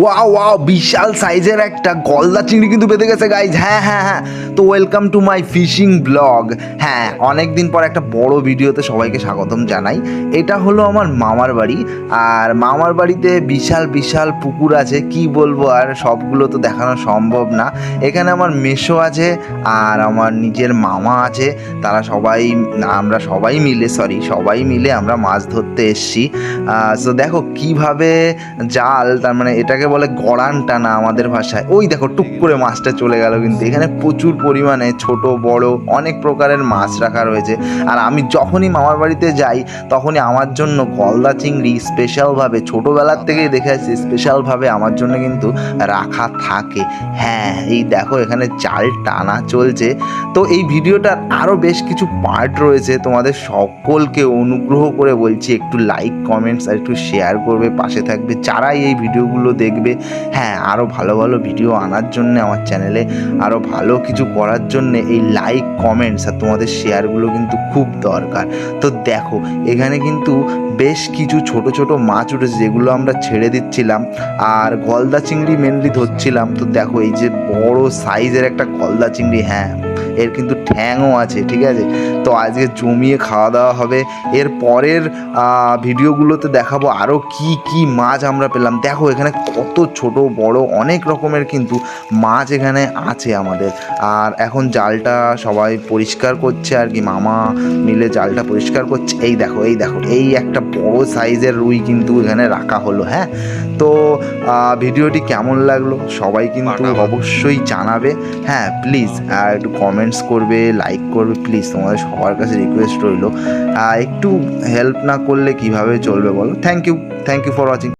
Wow wow, বিশাল সাইজের একটা গলদা চিংড়ি কিন্তু পেতে গেছে গাইজ। হ্যাঁ হ্যাঁ হ্যাঁ, তো welcome to my fishing blog. হ্যাঁ, অনেক দিন পর একটা বড় ভিডিওতে সবাইকে স্বাগতম জানাই। এটা হলো আমার মামার বাড়ি, আর মামার বাড়িতে বিশাল বিশাল পুকুর আছে, কি বলবো আর, সবগুলো তো দেখানো সম্ভব না। এখানে আমার মেসো আছে আর আমার নিজের মামা আছে, তারা সবাই, আমরা সবাই মিলে আমরা মাছ ধরতে এসছি। সো দেখো কিভাবে জাল, তার মানে এটাকে বলে গড়ান টানা আমাদের ভাষায়। ওই দেখো টুক করে মাছটা চলে গেল। কিন্তু এখানে প্রচুর পরিমাণে ছোট বড় অনেক প্রকারের মাছ রাখা রয়েছে। আর আমি যখনই মামার বাড়িতে যাই তখনই আমার জন্য গলদা চিংড়ি স্পেশালভাবে, ছোটোবেলার থেকেই দেখে আসছি, স্পেশালভাবে আমার জন্য কিন্তু রাখা থাকে। হ্যাঁ, এই দেখো এখানে জাল টানা চলছে। তো এই ভিডিওটার আরও বেশ কিছু পার্ট রয়েছে, তোমাদের সকলকে অনুগ্রহ করে বলছি একটু লাইক কমেন্টস আর একটু শেয়ার করবে, পাশে থাকবে যারাই এই ভিডিওগুলো দেখবে। হ্যাঁ, আরও ভালো ভালো ভিডিও আনার জন্যে, আমার চ্যানেলে আরও ভালো কিছু করার জন্যে এই লাইক কমেন্টস আর তোমাদের শেয়ারগুলো কিন্তু খুব দরকার। তো দেখো এখানে কিন্তু বেশ কিছু ছোট ছোট মাছ উঠেছে, যেগুলো আমরা ছেড়ে দিচ্ছিলাম আর গলদা চিংড়ি মেনলি ধরছিলাম। তো দেখো এই যে বড় সাইজের একটা গলদা চিংড়ি, হ্যাঁ এর কিন্তু ঠ্যাংও আছে, ঠিক আছে। তো আজকে জমিয়ে খাওয়া দাওয়া হবে। এর পরের ভিডিওগুলোতে দেখাবো আরও কি কি মাছ আমরা পেলাম। দেখো এখানে কত ছোট বড় অনেক রকমের কিন্তু মাছ এখানে আছে আমাদের। আর এখন জালটা সবাই পরিষ্কার করছে আর কি, মামা মিলে জালটা পরিষ্কার করছে। এই দেখো এই একটা বড় সাইজের রুই কিন্তু এখানে রাখা হলো। হ্যাঁ, তো ভিডিওটি কেমন লাগলো সবাই কিন্তু অবশ্যই জানাবে। হ্যাঁ প্লিজ একটু কমেন্টস করবে, লাইক করবে প্লিজ, তোমাদের সবার কাছে রিকোয়েস্ট রইলো। একটু হেল্প না করলে কিভাবে চলবে বলো। Thank you for watching.